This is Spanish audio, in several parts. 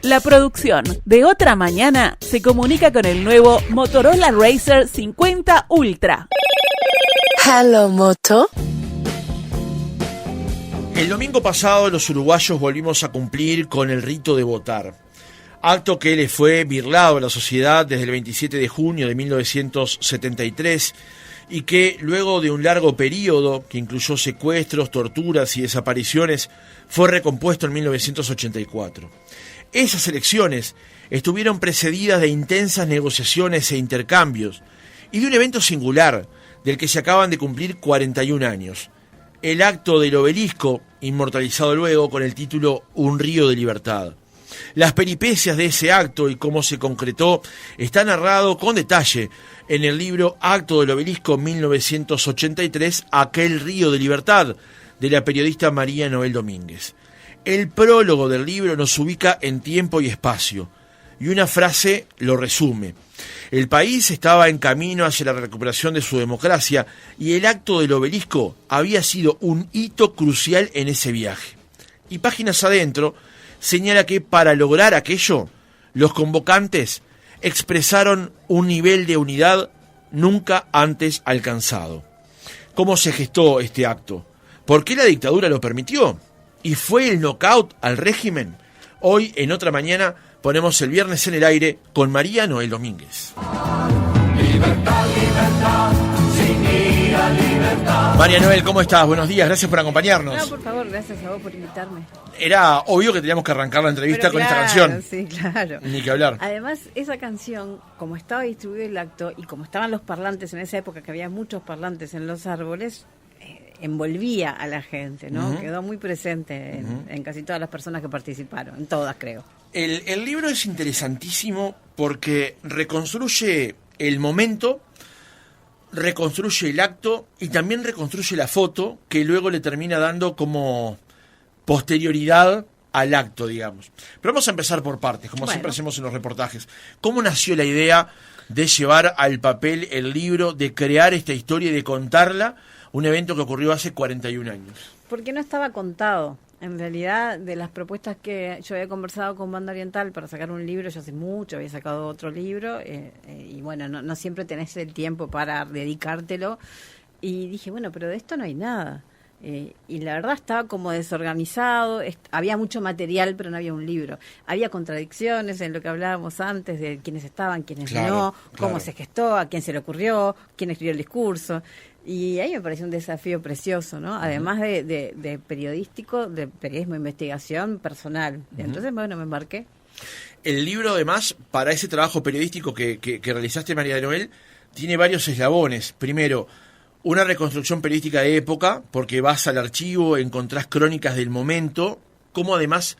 La producción de Otra Mañana se comunica con el nuevo Motorola Razr 50 Ultra. Hello, Moto. El domingo pasado los uruguayos volvimos a cumplir con el rito de votar, acto que le fue birlado a la sociedad desde el 27 de junio de 1973 y que luego de un largo periodo que incluyó secuestros, torturas y desapariciones fue recompuesto en 1984. Esas elecciones estuvieron precedidas de intensas negociaciones e intercambios y de un evento singular del que se acaban de cumplir 41 años. El acto del Obelisco, inmortalizado luego con el título Un río de libertad. Las peripecias de ese acto y cómo se concretó está narrado con detalle en el libro Acto del Obelisco 1983, Aquel río de libertad, de la periodista María Noel Domínguez. El prólogo del libro nos ubica en tiempo y espacio, y una frase lo resume. El país estaba en camino hacia la recuperación de su democracia y el acto del Obelisco había sido un hito crucial en ese viaje. Y páginas adentro señala que para lograr aquello, los convocantes expresaron un nivel de unidad nunca antes alcanzado. ¿Cómo se gestó este acto? ¿Por qué la dictadura lo permitió? ¿Y fue el knockout al régimen? Hoy, en Otra Mañana, ponemos el viernes en el aire con María Noel Domínguez. Libertad, libertad, sin ir a libertad. María Noel, ¿cómo estás? Buenos días, gracias por acompañarnos. No, por favor, gracias a vos por invitarme. Era obvio que teníamos que arrancar la entrevista con esta canción. Sí, claro. Ni que hablar. Además, esa canción, como estaba distribuido el acto y como estaban los parlantes en esa época, que había muchos parlantes en los árboles, envolvía a la gente, ¿no? Uh-huh. Quedó muy presente en casi todas las personas que participaron, en todas, creo. El libro es interesantísimo porque reconstruye el momento, reconstruye el acto y también reconstruye la foto que luego le termina dando como posterioridad al acto, digamos. Pero vamos a empezar por partes, como siempre hacemos en los reportajes. ¿Cómo nació la idea de llevar al papel el libro, de crear esta historia y de contarla? Un evento que ocurrió hace 41 años. Porque no estaba contado. En realidad, de las propuestas que yo había conversado con Banda Oriental para sacar un libro, yo hace mucho había sacado otro libro, y bueno, no siempre tenés el tiempo para dedicártelo. Y dije, bueno, pero de esto no hay nada. Y la verdad estaba como desorganizado, había mucho material, pero no había un libro. Había contradicciones en lo que hablábamos antes, de quiénes estaban, quiénes no, cómo se gestó, a quién se le ocurrió, quién escribió el discurso. Y ahí me pareció un desafío precioso, ¿no? Además de periodístico, de periodismo de investigación personal. Entonces, bueno, me embarqué. El libro, además, para ese trabajo periodístico que realizaste, María Noel, tiene varios eslabones. Primero, una reconstrucción periodística de época, porque vas al archivo, encontrás crónicas del momento, cómo además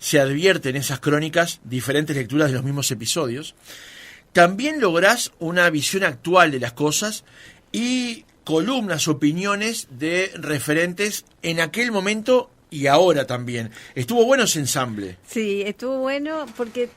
se advierten en esas crónicas diferentes lecturas de los mismos episodios. También lográs una visión actual de las cosas y columnas, opiniones de referentes en aquel momento y ahora también. Estuvo bueno ese ensamble. Sí, estuvo bueno porque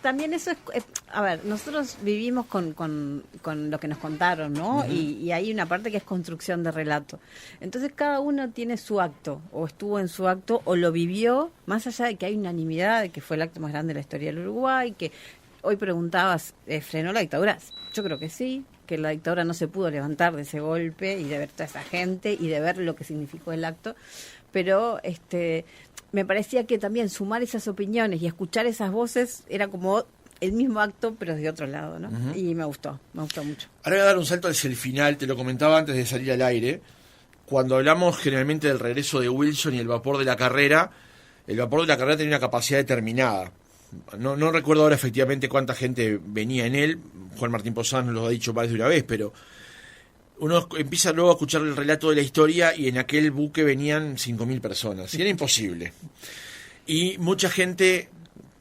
también eso es... A ver, nosotros vivimos con lo que nos contaron, ¿no? Uh-huh. Y hay una parte que es construcción de relato. Entonces cada uno tiene su acto, o estuvo en su acto, o lo vivió, más allá de que hay unanimidad, de que fue el acto más grande de la historia del Uruguay, que hoy preguntabas, ¿frenó la dictadura? Yo creo que sí, que la dictadura no se pudo levantar de ese golpe y de ver toda esa gente y de ver lo que significó el acto, pero me parecía que también sumar esas opiniones y escuchar esas voces era como el mismo acto, pero de otro lado, ¿no? Uh-huh. Y me gustó mucho. Ahora voy a dar un salto hacia el final, te lo comentaba antes de salir al aire. Cuando hablamos generalmente del regreso de Wilson y el vapor de la carrera tenía una capacidad determinada. No recuerdo ahora efectivamente cuánta gente venía en él. Juan Martín Posán nos lo ha dicho más de una vez, pero uno empieza luego a escuchar el relato de la historia y en aquel buque venían 5.000 personas. Y era imposible. Y mucha gente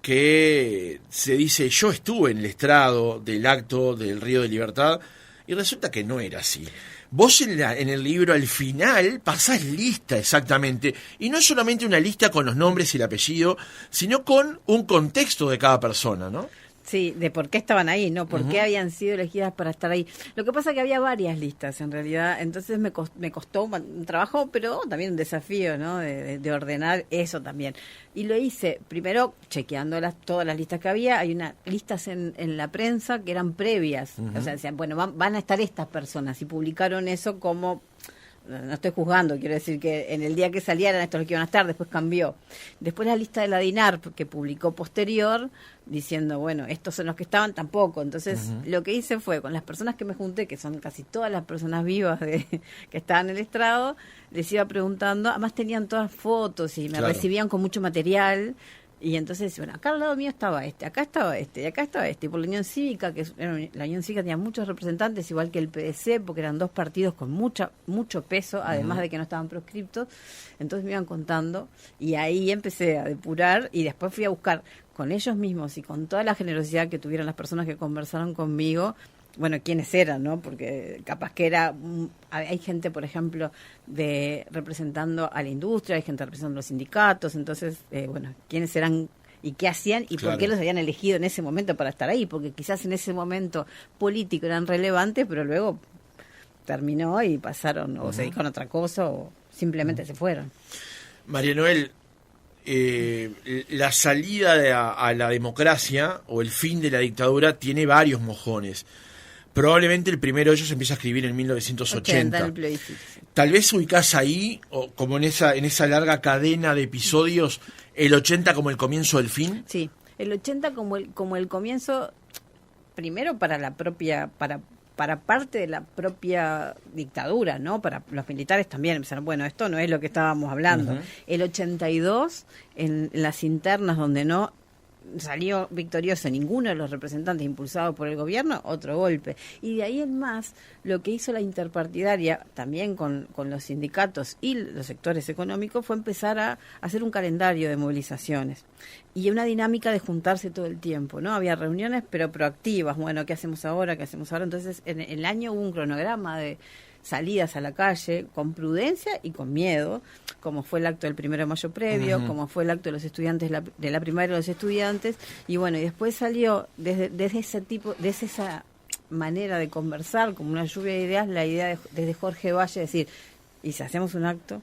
que se dice, yo estuve en el estrado del acto del Río de Libertad, y resulta que no era así. Vos en el libro al final pasás lista exactamente, y no solamente una lista con los nombres y el apellido, sino con un contexto de cada persona, ¿no? Sí, de por qué estaban ahí, ¿no? Por qué habían sido elegidas para estar ahí. Lo que pasa es que había varias listas, en realidad, entonces me costó un trabajo, pero también un desafío, ¿no? De ordenar eso también. Y lo hice, primero, chequeando todas las listas que había. Hay unas listas en la prensa que eran previas. O sea, decían, bueno, van a estar estas personas, y publicaron eso como... No estoy juzgando, quiero decir que en el día que salieran estos los que iban a estar, después cambió. Después la lista de la DINARP, que publicó posterior, diciendo, bueno, estos son los que estaban, tampoco. Entonces, lo que hice fue, con las personas que me junté, que son casi todas las personas vivas que estaban en el estrado, les iba preguntando, además tenían todas fotos y me recibían con mucho material. Y entonces, bueno, acá al lado mío estaba acá estaba y acá estaba y por la Unión Cívica, la Unión Cívica tenía muchos representantes, igual que el PDC, porque eran dos partidos con mucho peso, además de que no estaban proscriptos. Entonces me iban contando, y ahí empecé a depurar, y después fui a buscar con ellos mismos y con toda la generosidad que tuvieron las personas que conversaron conmigo, bueno, quiénes eran, ¿no? Porque capaz que hay gente, por ejemplo, representando a la industria, hay gente representando a los sindicatos, entonces, bueno, quiénes eran y qué hacían y por qué los habían elegido en ese momento para estar ahí, porque quizás en ese momento político eran relevantes, pero luego terminó y pasaron, o se dedicaron a otra cosa, o simplemente se fueron. María Noel, la salida a la democracia o el fin de la dictadura tiene varios mojones. Probablemente el primero de ellos empieza a escribir en 1980. Tal vez ubicás ahí, o como en esa larga cadena de episodios, el 80 como el comienzo del fin. Sí, el 80 como el comienzo, primero para la propia, para parte de la propia dictadura, ¿no? Para los militares también empezaron, bueno, esto no es lo que estábamos hablando. El 82, en las internas donde no salió victorioso ninguno de los representantes impulsados por el gobierno, otro golpe. Y de ahí en más, lo que hizo la interpartidaria, también con los sindicatos y los sectores económicos, fue empezar a hacer un calendario de movilizaciones y una dinámica de juntarse todo el tiempo, ¿no? Había reuniones, pero proactivas. Bueno, ¿qué hacemos ahora? ¿Qué hacemos ahora? Entonces, en el año hubo un cronograma de salidas a la calle con prudencia y con miedo, como fue el acto del 1 de mayo previo, como fue el acto de los estudiantes de la primaria de los estudiantes, y bueno, y después salió desde esa manera de conversar, como una lluvia de ideas, la idea desde Jorge Valle, decir, ¿y si hacemos un acto?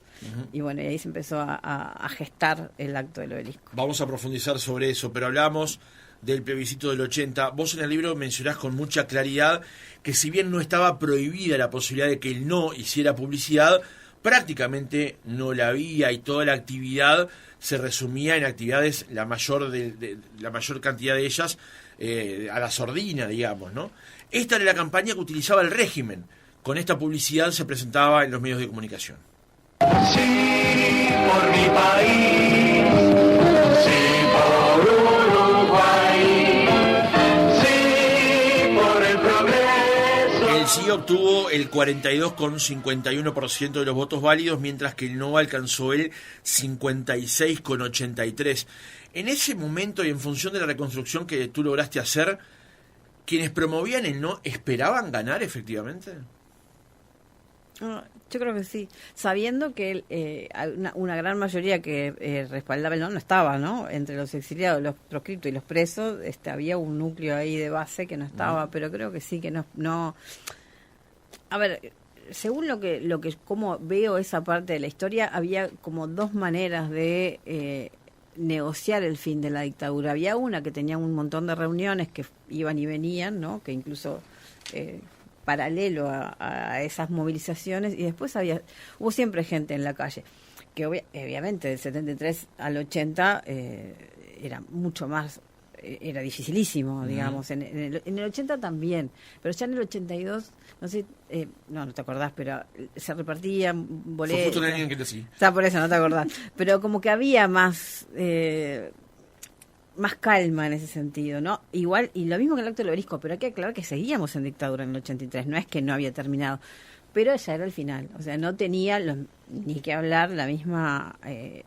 Y bueno, y ahí se empezó a gestar el acto del obelisco. Vamos a profundizar sobre eso, pero hablamos del plebiscito del 80. Vos en el libro mencionás con mucha claridad que si bien no estaba prohibida la posibilidad de que el no hiciera publicidad, prácticamente no la había, y toda la actividad se resumía en actividades, la mayor cantidad de ellas, a la sordina, digamos, ¿no? Esta era la campaña que utilizaba el régimen. Con esta publicidad se presentaba en los medios de comunicación. Sí, por mi país, sí, por Uruguay, sí, por el progreso. El sí obtuvo el 42,51% de los votos válidos, mientras que el no alcanzó el 56,83%. En ese momento, y en función de la reconstrucción que tú lograste hacer, ¿quienes promovían el no esperaban ganar efectivamente? Yo creo que sí, sabiendo que una gran mayoría que respaldaba el no estaba, ¿no? Entre los exiliados, los proscriptos y los presos, había un núcleo ahí de base que no estaba, pero creo que sí, que no. A ver, según cómo veo esa parte de la historia, había como dos maneras de negociar el fin de la dictadura. Había una que tenía un montón de reuniones que iban y venían, ¿no? Que incluso paralelo a esas movilizaciones, y después hubo siempre gente en la calle, que obviamente del 73 al 80 era mucho más, era dificilísimo, digamos, en el 80 también, pero ya en el 82, no sé, no te acordás, pero se repartían boletos. Fue justo en el año en que te sí. Está, por eso no te acordás, pero como que había más calma en ese sentido, ¿no? Igual, y lo mismo que el acto del obelisco, pero hay que aclarar que seguíamos en dictadura en el 83, no es que no había terminado, pero ya era el final, o sea, no tenía ni que hablar la misma, el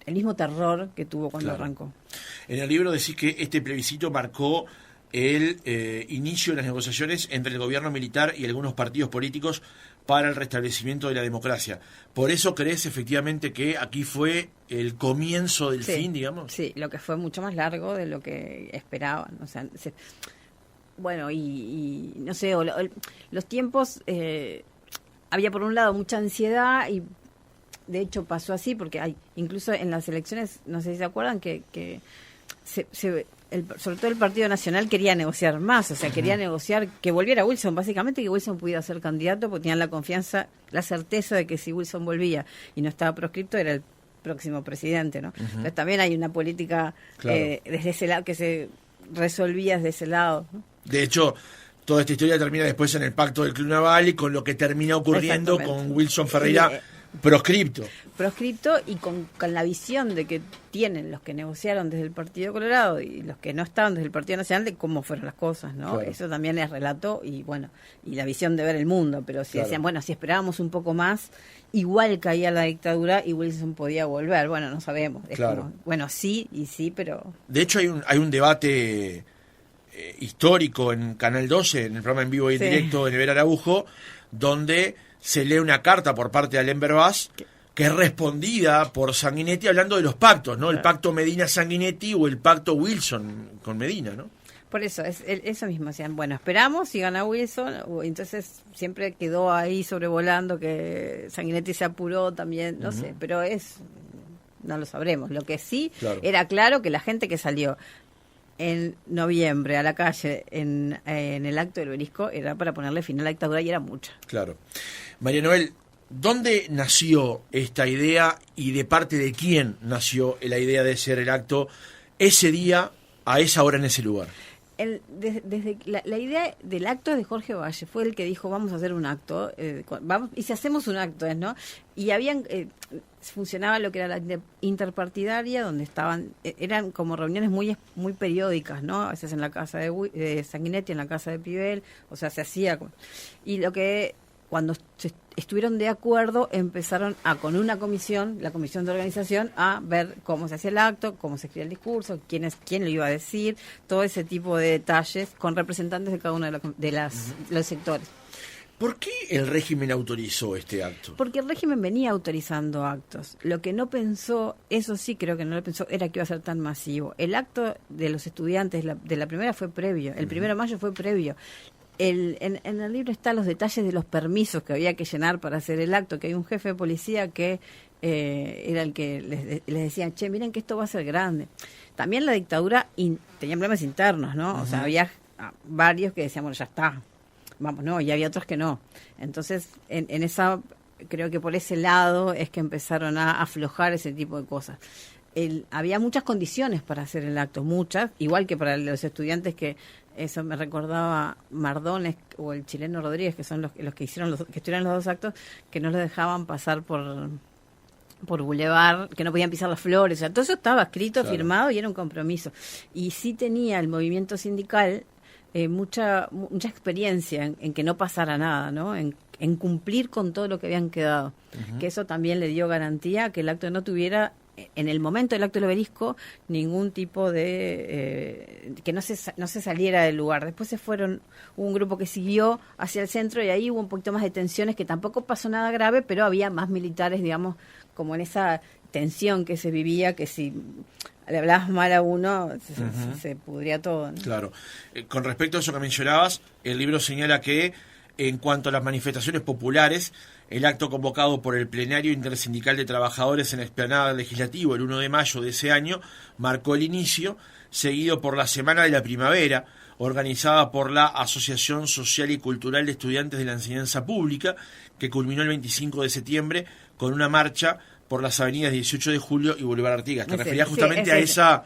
mismo terror que tuvo cuando arrancó. En el libro decís que este plebiscito marcó el inicio de las negociaciones entre el gobierno militar y algunos partidos políticos para el restablecimiento de la democracia. ¿Por eso crees efectivamente que aquí fue el comienzo del fin, digamos? Sí, lo que fue mucho más largo de lo que esperaban. O sea, bueno, y no sé, los tiempos, había por un lado mucha ansiedad y de hecho pasó así porque hay, incluso en las elecciones, no sé si se acuerdan, que sobre todo el Partido Nacional quería negociar más, o sea, quería negociar que volviera Wilson, básicamente que Wilson pudiera ser candidato porque tenían la confianza, la certeza de que si Wilson volvía y no estaba proscripto era el próximo presidente, ¿no? Entonces también hay una política desde ese lado que se resolvía desde ese lado, ¿no? De hecho, toda esta historia termina después en el pacto del Club Naval y con lo que termina ocurriendo con Wilson Ferreira proscripto y con la visión de que tienen los que negociaron desde el Partido Colorado y los que no estaban desde el Partido Nacional de cómo fueron las cosas, ¿no? Claro. Eso también es relato y bueno, y la visión de ver el mundo, pero si decían, bueno, si esperábamos un poco más, igual caía la dictadura y Wilson podía volver, bueno, no sabemos, es como, bueno, sí y sí, pero... De hecho hay un debate histórico en Canal 12, en el programa en vivo y en directo de Never Araujo, donde se lee una carta por parte de Alain Berbaz que es respondida por Sanguinetti hablando de los pactos, ¿no? El pacto Medina-Sanguinetti o el pacto Wilson con Medina, ¿no? Por eso, eso mismo, decían, bueno, esperamos y gana Wilson, entonces siempre quedó ahí sobrevolando que Sanguinetti se apuró también, no sé, pero no lo sabremos. Lo que sí era claro que la gente que salió en noviembre a la calle en el acto del Obelisco era para ponerle fin a la dictadura y era mucha. Claro. María Noel, ¿dónde nació esta idea y de parte de quién nació la idea de hacer el acto ese día, a esa hora, en ese lugar? Desde la idea del acto es de Jorge Valle, fue el que dijo vamos a hacer un acto, y si hacemos un acto, ¿no? Y funcionaba lo que era la interpartidaria, donde eran como reuniones muy periódicas, ¿no? A veces en la casa de Sanguinetti, en la casa de Pibel, o sea, se hacía. Y cuando estuvieron de acuerdo, empezaron con una comisión, la comisión de organización, a ver cómo se hacía el acto, cómo se escribía el discurso, quién lo iba a decir, todo ese tipo de detalles con representantes de cada uno de los sectores. ¿Por qué el régimen autorizó este acto? Porque el régimen venía autorizando actos. Lo que no pensó, eso sí creo que no lo pensó, era que iba a ser tan masivo. El acto de los estudiantes de la primera fue previo, el 1 de mayo fue previo. En el libro están los detalles de los permisos que había que llenar para hacer el acto, que hay un jefe de policía que era el que les decía, che, miren que esto va a ser grande. También la dictadura tenía problemas internos, ¿no? O sea, había varios que decían, bueno, ya está, vamos, no, y había otros que no. Entonces, en esa, creo que por ese lado es que empezaron a aflojar ese tipo de cosas. Había muchas condiciones para hacer el acto, muchas, igual que para los estudiantes que eso me recordaba Mardones o el chileno Rodríguez, que son los que hicieron que estuvieron los dos actos, que no los dejaban pasar por Boulevard, que no podían pisar las flores, o sea, todo eso estaba escrito, firmado y era un compromiso. Y sí tenía el movimiento sindical mucha experiencia en que no pasara nada, ¿no? En cumplir con todo lo que habían quedado, que eso también le dio garantía a que el acto no tuviera, en el momento del acto del Obelisco, ningún tipo de que no se saliera del lugar. Después hubo un grupo que siguió hacia el centro y ahí hubo un poquito más de tensiones, que tampoco pasó nada grave, pero había más militares, digamos, como en esa tensión que se vivía, que si le hablabas mal a uno se pudría todo, ¿no? Claro. Con respecto a eso que mencionabas, el libro señala que en cuanto a las manifestaciones populares, el acto convocado por el Plenario Intersindical de Trabajadores en la Explanada Legislativo el 1 de mayo de ese año marcó el inicio, seguido por la Semana de la Primavera, organizada por la Asociación Social y Cultural de Estudiantes de la Enseñanza Pública, que culminó el 25 de septiembre con una marcha por las avenidas 18 de Julio y Boulevard Artigas. Te referías justamente a esa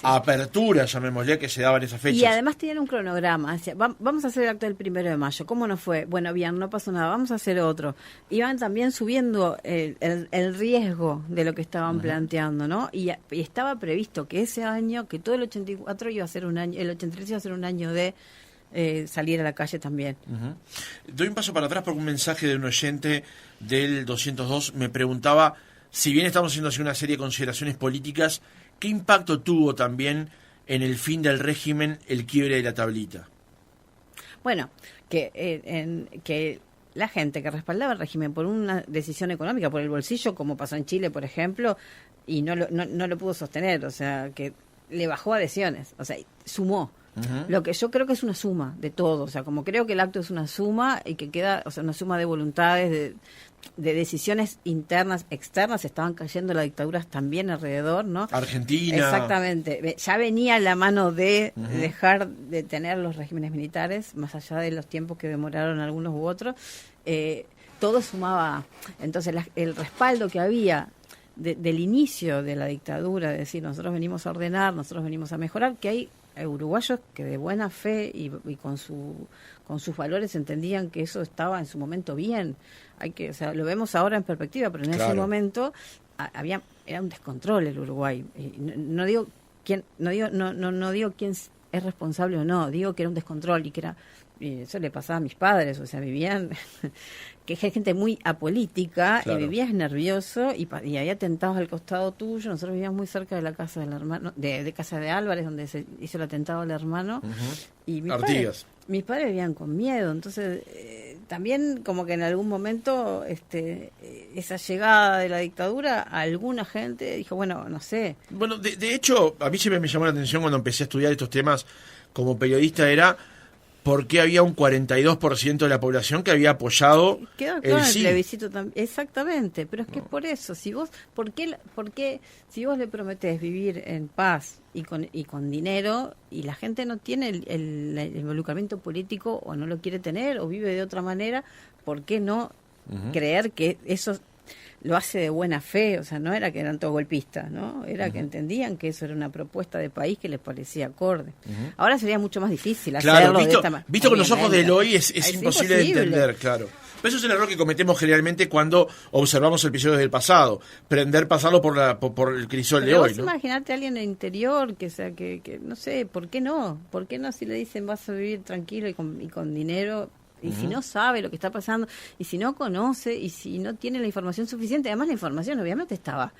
apertura, llamémosle, que se daba en esas fechas. Y además tenían un cronograma. Decía, vamos a hacer el acto del 1 de mayo. ¿Cómo no fue? Bueno, bien, no pasó nada. Vamos a hacer otro. Iban también subiendo el riesgo de lo que estaban planteando, ¿no? Y estaba previsto que ese año, que todo el 84 iba a ser un año, el 83 iba a ser un año de salir a la calle también. Doy un paso para atrás porque un mensaje de un oyente del 202 me preguntaba, si bien estamos haciendo así una serie de consideraciones políticas, ¿qué impacto tuvo también en el fin del régimen el quiebre de la tablita? Bueno, que la gente que respaldaba el régimen por una decisión económica, por el bolsillo, como pasó en Chile, por ejemplo, y no lo pudo sostener, o sea, que le bajó adhesiones, o sea, sumó. Lo que yo creo que es una suma de todo, o sea, como creo que el acto es una suma y que queda, o sea, una suma de voluntades, de decisiones internas, externas, estaban cayendo las dictaduras también alrededor, ¿no? Argentina. Exactamente, ya venía la mano de dejar de tener los regímenes militares, más allá de los tiempos que demoraron algunos u otros, todo sumaba. Entonces el respaldo que había del inicio de la dictadura, de decir, nosotros venimos a ordenar, nosotros venimos a mejorar, que hay uruguayos que de buena fe y con sus valores entendían que eso estaba en su momento bien. O sea, lo vemos ahora en perspectiva, pero en ese momento era un descontrol el Uruguay. Y no digo quién es responsable o no, digo que era un descontrol y eso le pasaba a mis padres, o sea, vivían que es gente muy apolítica, y vivías nervioso y había atentados al costado tuyo. Nosotros vivíamos muy cerca de la casa del hermano, de casa de Álvarez, donde se hizo el atentado al hermano. Y mis padres vivían con miedo, entonces también como que en algún momento esa llegada de la dictadura, alguna gente dijo, bueno, no sé. Bueno, de hecho, a mí siempre me llamó la atención cuando empecé a estudiar estos temas como periodista, era por qué había un 42% de la población que había apoyado Quedó claro el sí. El plebiscito también. Exactamente, pero es que es por eso, si vos, ¿por qué si vos le prometés vivir en paz y con dinero y la gente no tiene el involucramiento político o no lo quiere tener o vive de otra manera, ¿por qué no creer que eso lo hace de buena fe? O sea, no era que eran todos golpistas, ¿no? Era que entendían que eso era una propuesta de país que les parecía acorde. Ahora sería mucho más difícil hacerlo de esta manera. Visto con los ojos del hoy es imposible de entender, claro. Pero eso es el error que cometemos generalmente cuando observamos episodios del pasado. Pasarlo por el crisol de hoy, ¿no? Imagínate a alguien en el interior que no sé, ¿por qué no? ¿Por qué no si le dicen vas a vivir tranquilo y con dinero? Y si no sabe lo que está pasando, y si no conoce, y si no tiene la información suficiente, además la información obviamente estaba,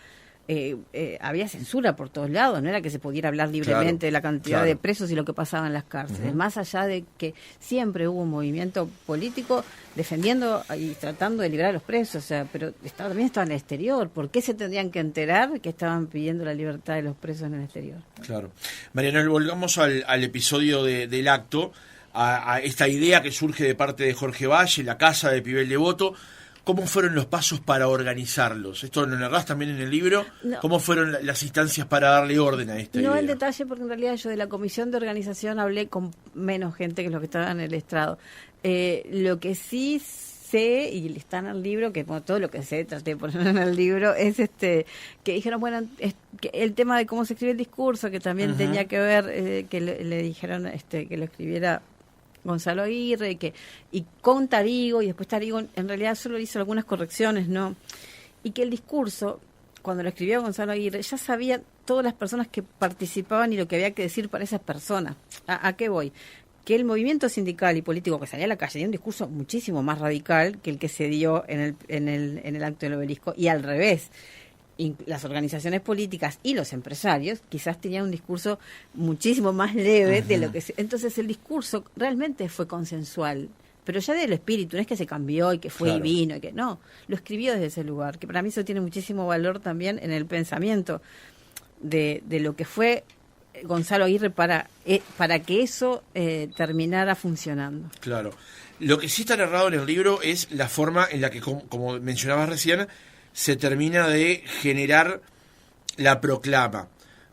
había censura por todos lados, no era que se pudiera hablar libremente de la cantidad de presos y lo que pasaba en las cárceles, más allá de que siempre hubo un movimiento político defendiendo y tratando de liberar a los presos, o sea, pero también estaba en el exterior. ¿Por qué se tendrían que enterar que estaban pidiendo la libertad de los presos en el exterior? Claro. Mariana, volvamos al episodio del acto, a esta idea que surge de parte de Jorge Valle, la casa de Pibel Devoto. ¿Cómo fueron los pasos para organizarlos? Esto lo narrás también en el libro. No. ¿Cómo fueron las instancias para darle orden a esta idea? No en detalle, porque en realidad yo de la comisión de organización hablé con menos gente que los que estaban en el estrado. Lo que sí sé, y está en el libro, que como todo lo que sé traté de poner en el libro, es que dijeron, bueno, que el tema de cómo se escribe el discurso, que también tenía que ver, que le dijeron que lo escribiera Gonzalo Aguirre, y con Tarigo, y después Tarigo en realidad solo hizo algunas correcciones, ¿no? Y que el discurso, cuando lo escribió Gonzalo Aguirre, ya sabía todas las personas que participaban y lo que había que decir para esas personas. ¿A qué voy? Que el movimiento sindical y político que salía a la calle tenía un discurso muchísimo más radical que el que se dio en el acto del Obelisco, y al revés. Las organizaciones políticas y los empresarios quizás tenían un discurso muchísimo más leve de lo que entonces el discurso realmente fue consensual, pero ya del espíritu, no es que se cambió y que fue y vino, y que no, lo escribió desde ese lugar, que para mí eso tiene muchísimo valor también en el pensamiento de lo que fue Gonzalo Aguirre para que eso terminara funcionando. Claro. Lo que sí está narrado en el libro es la forma en la que, como mencionabas recién, se termina de generar la proclama.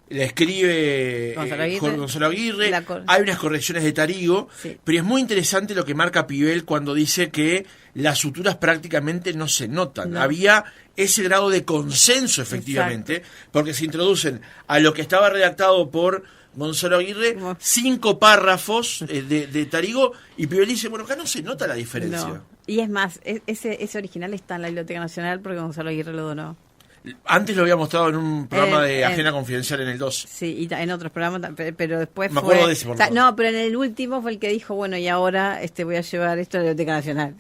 La escribe Gonzalo Aguirre, hay unas correcciones de Tarigo, pero es muy interesante lo que marca Pibel cuando dice que las suturas prácticamente no se notan. Había ese grado de consenso, efectivamente, porque se introducen a lo que estaba redactado por Gonzalo Aguirre 5 párrafos de Tarigo, y Pibel dice, bueno, acá no se nota la diferencia. No. Y es más, ese original está en la Biblioteca Nacional porque Gonzalo Aguirre lo donó. Antes lo había mostrado en un programa de Agenda Confidencial en el 2. Sí, y en otros programas, pero después me acuerdo de ese, por favor. No, pero en el último fue el que dijo, bueno, y ahora voy a llevar esto a la Biblioteca Nacional.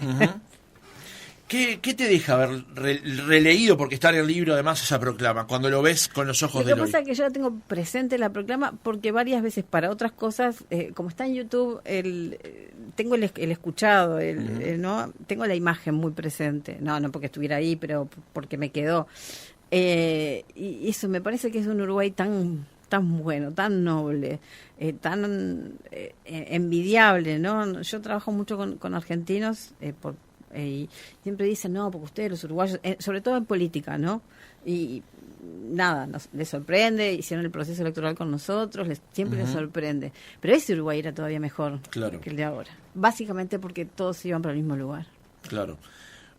¿Qué te deja haber releído, porque está en el libro además esa proclama, cuando lo ves con los ojos de Lo que hoy? pasa es que yo la tengo presente la proclama porque varias veces para otras cosas, como está en YouTube, tengo el escuchado, ¿no? Tengo la imagen muy presente. No porque estuviera ahí, pero porque me quedó. Y eso me parece que es un Uruguay tan bueno, tan noble, tan envidiable, ¿no? Yo trabajo mucho con argentinos y siempre dicen, no, porque ustedes los uruguayos, sobre todo en política, ¿no? Y nada, les sorprende, hicieron el proceso electoral con nosotros, siempre les sorprende. Pero ese Uruguay era todavía mejor que el de ahora. Básicamente porque todos iban para el mismo lugar. Claro.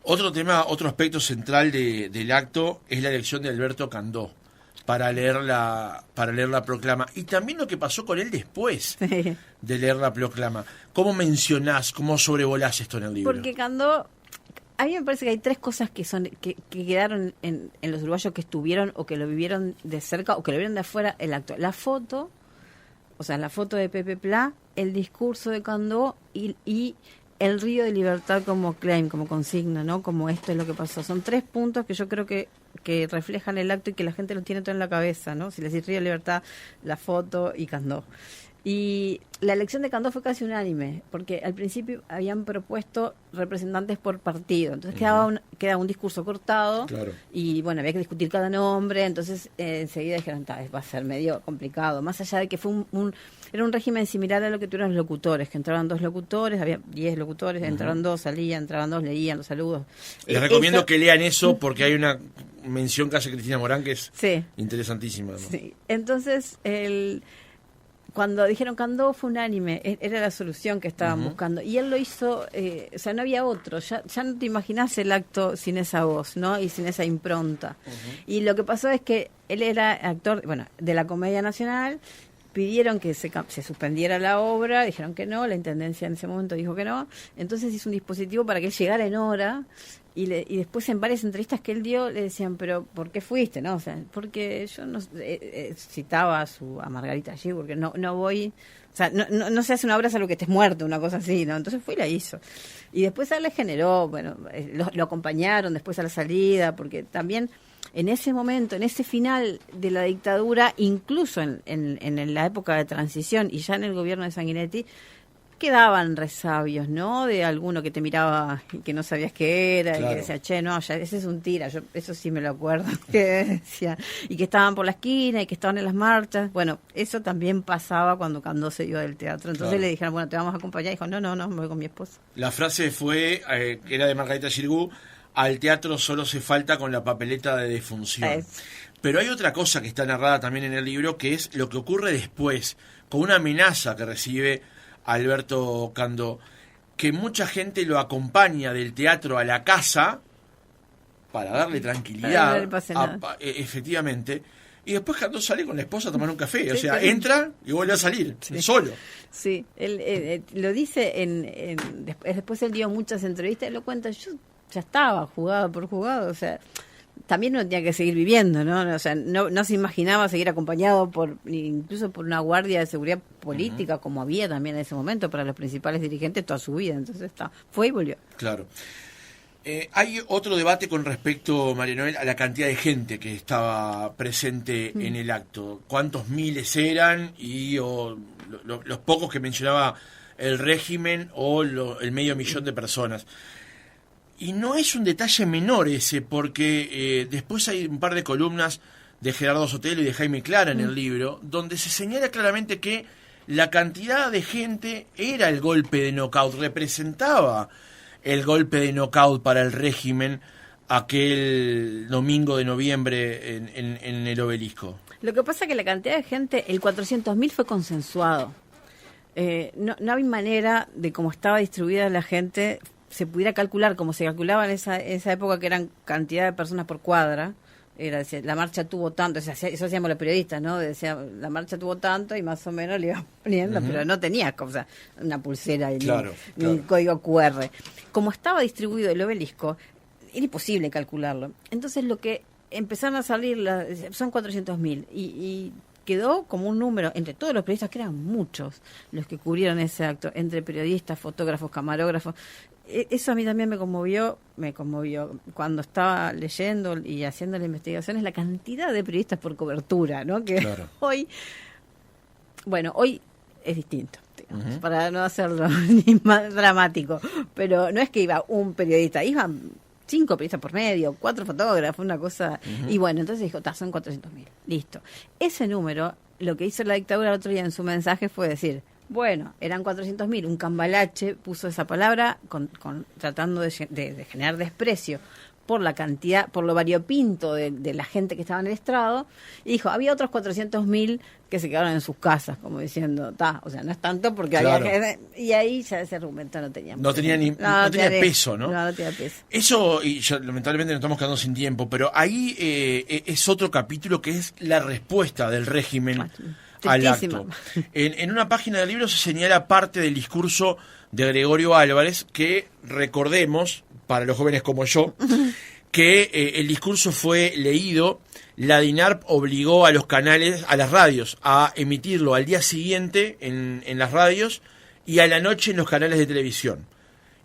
Otro tema, otro aspecto central del acto es la elección de Alberto Candó para leer la proclama, y también lo que pasó con él después de leer la proclama. ¿Cómo mencionás, cómo sobrevolás esto en el libro? Porque Candó, a mí me parece que hay tres cosas que quedaron en los uruguayos que estuvieron o que lo vivieron de cerca o que lo vieron de afuera el acto. La foto, o sea, la foto de Pepe Plá, el discurso de Candó y el Río de Libertad como claim, como consigna, ¿no? Como esto es lo que pasó. Son tres puntos que yo creo que reflejan el acto y que la gente lo tiene todo en la cabeza, ¿no? Si le decís Río de Libertad, la foto y Candó. Y la elección de Candó fue casi unánime, porque al principio habían propuesto representantes por partido, entonces quedaba un discurso cortado, claro. Y bueno, había que discutir cada nombre, entonces enseguida dijeron, va a ser medio complicado, más allá de que fue era un régimen similar a lo que tuvieron los locutores, que entraban 2 locutores, había 10 locutores, entraban 2, salían, entraban 2, leían los saludos. Les recomiendo que lean eso porque hay una mención que hace Cristina Morán que es interesantísima, ¿no? Sí, entonces cuando dijeron Candó fue unánime, era la solución que estaban buscando. Y él lo hizo, o sea, no había otro. Ya no te imaginás el acto sin esa voz, ¿no? Y sin esa impronta. Y lo que pasó es que él era actor, de la Comedia Nacional. Pidieron que se suspendiera la obra, dijeron que no, la Intendencia en ese momento dijo que no. Entonces hizo un dispositivo para que él llegara en hora. Y después en varias entrevistas que él dio le decían, pero ¿por qué fuiste? ¿No? O sea, porque yo no citaba a Margarita allí, porque no voy, o sea, no se hace una obra salvo que estés muerto, una cosa así, ¿no? Entonces fue y la hizo. Y después a él le generó, lo acompañaron después a la salida, porque también en ese momento, en ese final de la dictadura, incluso en la época de transición y ya en el gobierno de Sanguinetti, quedaban resabios, ¿no? De alguno que te miraba y que no sabías qué era, claro. Y que decía, che, no, ya ese es un tira, yo eso sí me lo acuerdo, que decía, y que estaban por la esquina y que estaban en las marchas. Bueno, eso también pasaba cuando Candó se iba del teatro. Entonces claro. Le dijeron, bueno, te vamos a acompañar. Y dijo, no, me voy con mi esposa. La frase fue, que era de Margarita Xirgu, al teatro solo se falta con la papeleta de defunción. Pero hay otra cosa que está narrada también en el libro, que es lo que ocurre después, con una amenaza que recibe Alberto Candó, que mucha gente lo acompaña del teatro a la casa para darle tranquilidad, no le pase nada. Efectivamente, y después Candó sale con la esposa a tomar un café, sí, o sea, entra y vuelve a salir, solo. Sí, él lo dice después él dio muchas entrevistas, él lo cuenta, yo ya estaba jugado por jugado, o sea, también no tenía que seguir viviendo, ¿no? O sea, no se imaginaba seguir acompañado incluso por una guardia de seguridad política, como había también en ese momento para los principales dirigentes toda su vida. Entonces fue y volvió. Claro. Hay otro debate con respecto, María Noel, a la cantidad de gente que estaba presente en el acto. ¿Cuántos miles eran? Los pocos que mencionaba el régimen o el 500.000 de personas. Y no es un detalle menor ese, porque después hay un par de columnas de Gerardo Sotelo y de Jaime Clara en el libro, donde se señala claramente que la cantidad de gente era el golpe de knockout, representaba el golpe de knockout para el régimen aquel domingo de noviembre en el Obelisco. Lo que pasa es que la cantidad de gente, el 400.000 fue consensuado. No hay manera de cómo estaba distribuida la gente se pudiera calcular como se calculaba en esa época, que eran cantidad de personas por cuadra. Decía, la marcha tuvo tanto, eso hacíamos los periodistas, ¿no? Decía, la marcha tuvo tanto y más o menos le iba poniendo, pero no tenía una pulsera ni un código QR. Como estaba distribuido el Obelisco, era imposible calcularlo. Entonces lo que empezaron a salir, son 400.000 y quedó como un número entre todos los periodistas, que eran muchos los que cubrieron ese acto, entre periodistas, fotógrafos, camarógrafos. eso a mí también me conmovió cuando estaba leyendo y haciendo la investigación, es la cantidad de periodistas por cobertura, ¿no? Que Claro. hoy es distinto, digamos, para no hacerlo ni más dramático, pero no es que iba un periodista, iban 5 periodistas por medio, 4 fotógrafos, una cosa, y bueno, entonces dijo, son 400.000, listo. Ese número, lo que hizo la dictadura el otro día en su mensaje fue decir, bueno, eran 400.000, un cambalache puso esa palabra tratando de generar desprecio por la cantidad, por lo variopinto de la gente que estaba en el estrado, y dijo, había otros 400.000 que se quedaron en sus casas, como diciendo, o sea, no es tanto porque Claro. había gente, y ahí ya ese argumento no tenía No tenía peso, ¿no? No tenía peso. Eso, y ya, lamentablemente nos estamos quedando sin tiempo, pero ahí es otro capítulo que es la respuesta del régimen al Tristísima. acto. En una página del libro se señala parte del discurso de Gregorio Álvarez, que recordemos, para los jóvenes como yo, que el discurso fue leído, la DINARP obligó a los canales, a las radios, a emitirlo al día siguiente en las radios y a la noche en los canales de televisión.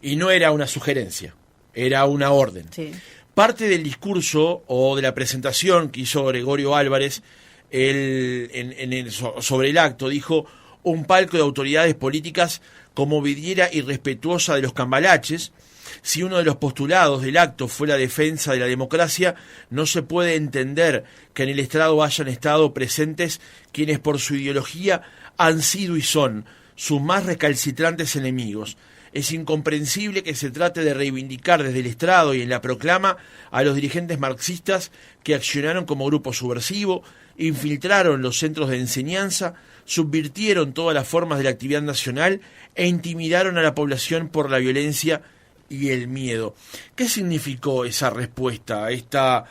Y no era una sugerencia, era una orden. Sí. Parte del discurso o de la presentación que hizo Gregorio Álvarez sobre el acto, dijo: un palco de autoridades políticas como vidriera irrespetuosa de los cambalaches. Si uno de los postulados del acto fue la defensa de la democracia, no se puede entender que en el estrado hayan estado presentes quienes por su ideología han sido y son sus más recalcitrantes enemigos. Es incomprensible que se trate de reivindicar desde el estrado y en la proclama a los dirigentes marxistas que accionaron como grupo subversivo, infiltraron los centros de enseñanza, subvirtieron todas las formas de la actividad nacional e intimidaron a la población por la violencia y el miedo. ¿Qué significó esa respuesta, esta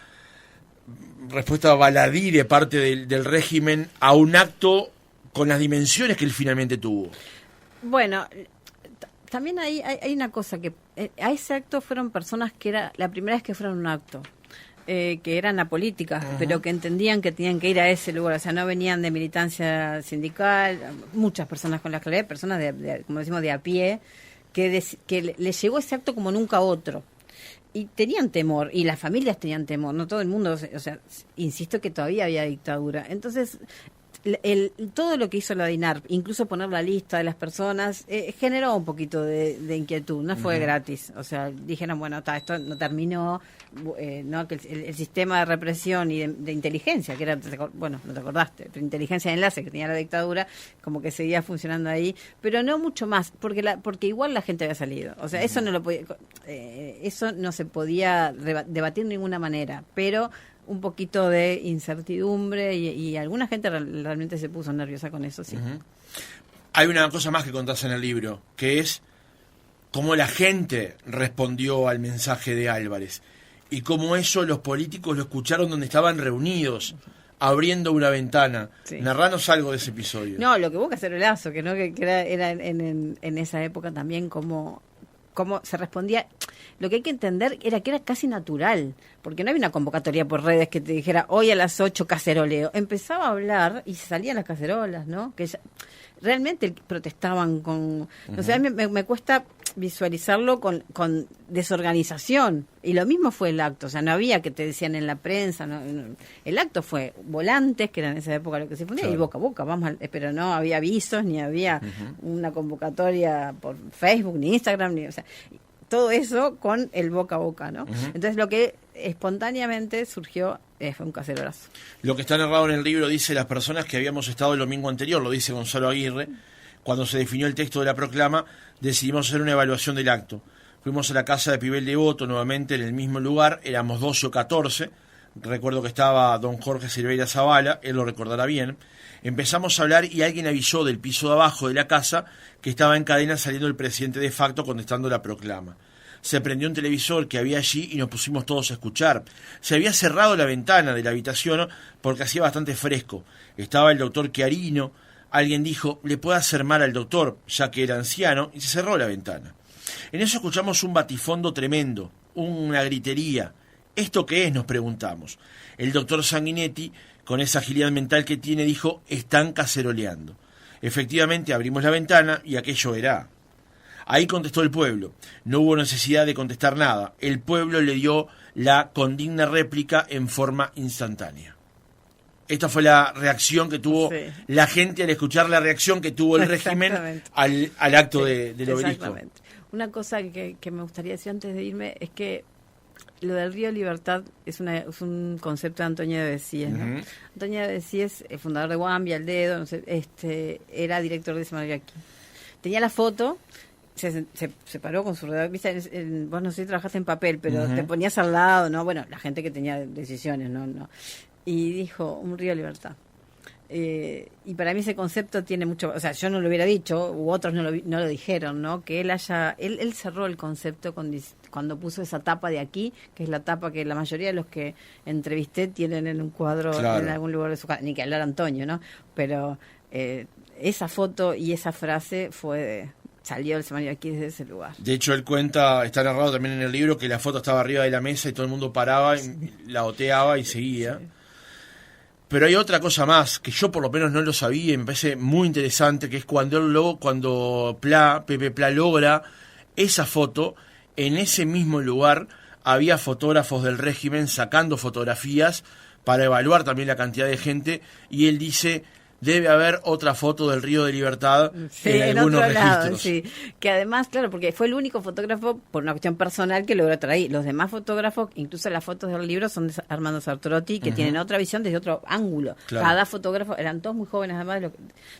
respuesta baladí de parte del régimen a un acto con las dimensiones que él finalmente tuvo? Bueno, también hay una cosa, que a ese acto fueron personas que era la primera vez que fueron a un acto, que eran apolíticas, pero que entendían que tenían que ir a ese lugar, o sea, no venían de militancia sindical, muchas personas con la claridad, personas como decimos, de a pie, que les llegó ese acto como nunca otro. Y tenían temor, y las familias tenían temor, no todo el mundo, o sea, insisto que todavía había dictadura. Entonces, todo lo que hizo la DINARP, incluso poner la lista de las personas, generó un poquito de inquietud, no fue gratis. O sea, dijeron, bueno, esto no terminó, no, que el sistema de represión y de inteligencia, que era, bueno, no te acordaste, pero inteligencia de enlace que tenía la dictadura, como que seguía funcionando ahí, pero no mucho más, porque igual la gente había salido. O sea, eso no se podía debatir de ninguna manera, pero un poquito de incertidumbre y alguna gente realmente se puso nerviosa con eso, sí. Hay una cosa más que contás en el libro, que es cómo la gente respondió al mensaje de Álvarez y cómo eso los políticos lo escucharon donde estaban reunidos, abriendo una ventana. Sí. Narranos algo de ese episodio. No, lo que hubo que hacer el lazo, que era en esa época también cómo se respondía. Lo que hay que entender era que era casi natural, porque no había una convocatoria por redes que te dijera hoy a las 8 caceroleo. Empezaba a hablar y salían las cacerolas, ¿no? Que realmente protestaban con... O sea, me cuesta visualizarlo con desorganización. Y lo mismo fue el acto. O sea, no había que te decían en la prensa. No. El acto fue volantes, que era en esa época lo que se ponía, Claro. y boca a boca. Pero no había avisos, ni había una convocatoria por Facebook, ni Instagram, o sea, todo eso con el boca a boca, ¿no? Entonces lo que espontáneamente surgió fue un cacerolazo. Lo que está narrado en el libro dice: las personas que habíamos estado el domingo anterior, lo dice Gonzalo Aguirre, cuando se definió el texto de la proclama, decidimos hacer una evaluación del acto. Fuimos a la casa de Pibel Devoto, nuevamente en el mismo lugar, éramos 12 o 14, recuerdo que estaba don Jorge Silveira Zavala, él lo recordará bien. Empezamos a hablar y alguien avisó del piso de abajo de la casa que estaba en cadena saliendo el presidente de facto contestando la proclama. Se prendió un televisor que había allí y nos pusimos todos a escuchar. Se había cerrado la ventana de la habitación porque hacía bastante fresco. Estaba el doctor Chiarino. Alguien dijo, le puede hacer mal al doctor, ya que era anciano, y se cerró la ventana. En eso escuchamos un batifondo tremendo, una gritería. ¿Esto qué es?, nos preguntamos. El doctor Sanguinetti, con esa agilidad mental que tiene, dijo, están caceroleando. Efectivamente abrimos la ventana y aquello era. Ahí contestó el pueblo. No hubo necesidad de contestar nada. El pueblo le dio la condigna réplica en forma instantánea. Esta fue la reacción que tuvo la gente al escuchar la reacción que tuvo el régimen al acto del obelisco. Exactamente. Una cosa que me gustaría decir antes de irme es que lo del Río Libertad es un concepto de Antonio de Besies, ¿no? Antonio de Besies, el fundador de Guambia, El Dedo, no sé, era director de Semanario Aquí. Tenía la foto, se paró con su redactor, vos no sé si trabajaste en papel, pero te ponías al lado, ¿no? Bueno, la gente que tenía decisiones, ¿no? Y dijo, un Río Libertad. Y para mí ese concepto tiene mucho, o sea, yo no lo hubiera dicho, u otros no lo dijeron, ¿no? Que él cerró el concepto cuando puso esa tapa de aquí, que es la tapa que la mayoría de los que entrevisté tienen en un cuadro en algún lugar de su casa, ni que hablar Antonio, ¿no? Pero esa foto y esa frase salió del semanario Aquí desde ese lugar. De hecho, él cuenta, está narrado también en el libro, que la foto estaba arriba de la mesa y todo el mundo paraba, la oteaba y seguía. Sí. Pero hay otra cosa más, que yo por lo menos no lo sabía y me parece muy interesante, que es cuando Pepe Plá logra esa foto, en ese mismo lugar había fotógrafos del régimen sacando fotografías para evaluar también la cantidad de gente, y él dice, debe haber otra foto del Río de Libertad en algunos registros. Lado, sí. Que además, claro, porque fue el único fotógrafo, por una cuestión personal, que logró traer. Los demás fotógrafos, incluso las fotos del libro, son de Armando Sartorotti, que tienen otra visión desde otro ángulo. Claro. Cada fotógrafo, eran todos muy jóvenes además,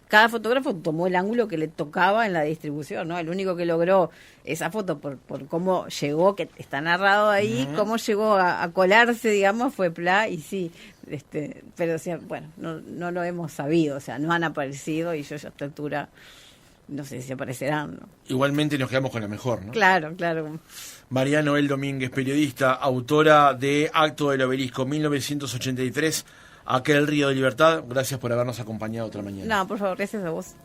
cada fotógrafo tomó el ángulo que le tocaba en la distribución, ¿no? El único que logró esa foto por cómo llegó, que está narrado ahí, cómo llegó a colarse, digamos, fue Plá, y sí, pero o sea, bueno, no lo hemos sabido, o sea, no han aparecido, y yo ya a esta altura no sé si aparecerán, ¿no? Igualmente nos quedamos con la mejor, ¿no? Claro. María Noel Domínguez, periodista, autora de Acto del Obelisco, 1983, aquel Río de Libertad. Gracias por habernos acompañado otra mañana. No, por favor, gracias a vos.